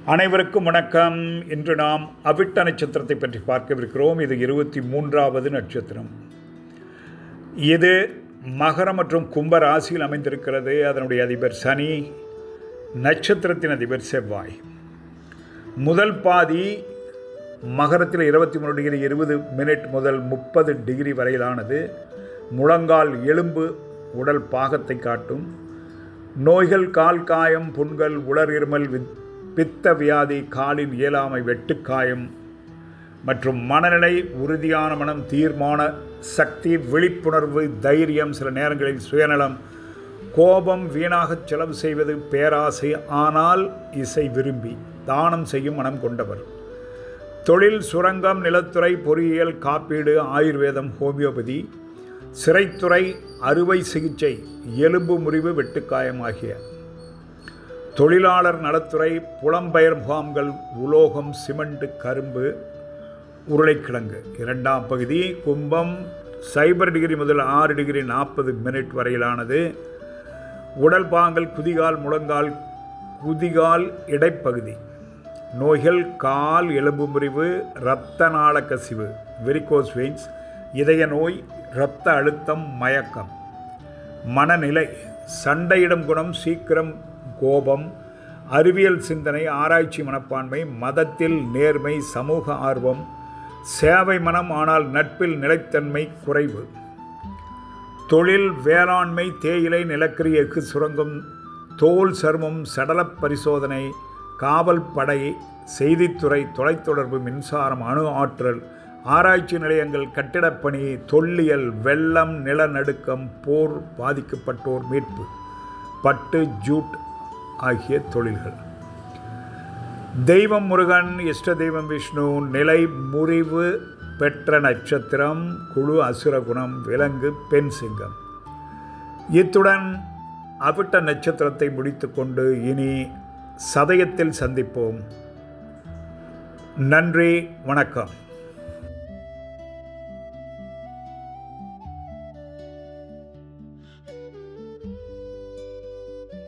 அனைவருக்கும் வணக்கம். இன்று நாம் அவிட்ட நட்சத்திரத்தை பற்றி பார்க்கவிருக்கிறோம். இது 23வது நட்சத்திரம். இது மகரம் மற்றும் கும்ப ராசியில் அமைந்திருக்கிறது. அதனுடைய அதிபர் சனி, நட்சத்திரத்தின் அதிபர் செவ்வாய். முதல் பாதி மகரத்தில் 23 டிகிரி 20 மினிட் முதல் 30 டிகிரி வரையிலானது. முழங்கால் எலும்பு உடல் பாகத்தை காட்டும். நோய்கள், கால் காயம், புண்கள், உலர் இருமல், பித்த வியாதி, காலின் இயலாமை, வெட்டுக்காயம் மற்றும் மனநிலை, உறுதியான மனம், தீர்மான சக்தி, விழிப்புணர்வு, தைரியம், சில நேரங்களில் சுயநலம், கோபம், வீணாக செலவு செய்வது, பேராசை, ஆனால் இசை விரும்பி தானம் செய்யும் மனம் கொண்டவர். தொழில், சுரங்கம், நிலத்துறை, பொறியியல், காப்பீடு, ஆயுர்வேதம், ஹோமியோபதி, சிறைத்துறை, அறுவை சிகிச்சை, எலும்பு முறிவு, வெட்டுக்காயம் ஆகிய தொழிலாளர் நலத்துறை, புலம்பெயர் முகாம்கள், உலோகம், சிமெண்ட், கரும்பு, உருளைக்கிழங்கு. இரண்டாம் பகுதி கும்பம் 0 டிகிரி முதல் 6 டிகிரி 40 மினிட் வரையிலானது. உடல் பாகங்கள் குதிகால், முழங்கால், குதிகால் இடைப்பகுதி. நோய்கள், கால் எலும்பு முறிவு, இரத்த நாள கசிவு, வெரிகோஸ் வெயின்ஸ், இதய நோய், இரத்த அழுத்தம், மயக்கம். மனநிலை, சண்டையிடும் குணம், சீக்கிரம் கோபம், அறிவியல் சிந்தனை, ஆராய்ச்சி மனப்பான்மை, மதத்தில் நேர்மை, சமூக ஆர்வம், சேவை மனம், ஆனால் நட்பில் நிலைத்தன்மை குறைவு. தொழில், வேளாண்மை, தேயிலை, நிலக்கரி, எஃகு சுரங்கம், தோல் சருமம், சடலப் பரிசோதனை, காவல் படை, செய்தித்துறை, தொலைத்தொடர்பு, மின்சாரம், அணு ஆற்றல், ஆராய்ச்சி நிலையங்கள், கட்டிடப்பணி, தொல்லியல், வெள்ளம், நிலநடுக்கம், போர் பாதிக்கப்பட்டோர் மீட்பு, பட்டு, ஜூட் ஆகிய தொழில்கள். தெய்வம் முருகன், இஷ்ட தெய்வம் விஷ்ணு. நிலை முறிவு பெற்ற நட்சத்திரம். குழு அசுரகுணம். விலங்கு பெண் சிங்கம். இத்துடன் அவிட்ட நட்சத்திரத்தை முடித்துக்கொண்டு இனி சதயத்தில் சந்திப்போம். நன்றி, வணக்கம்.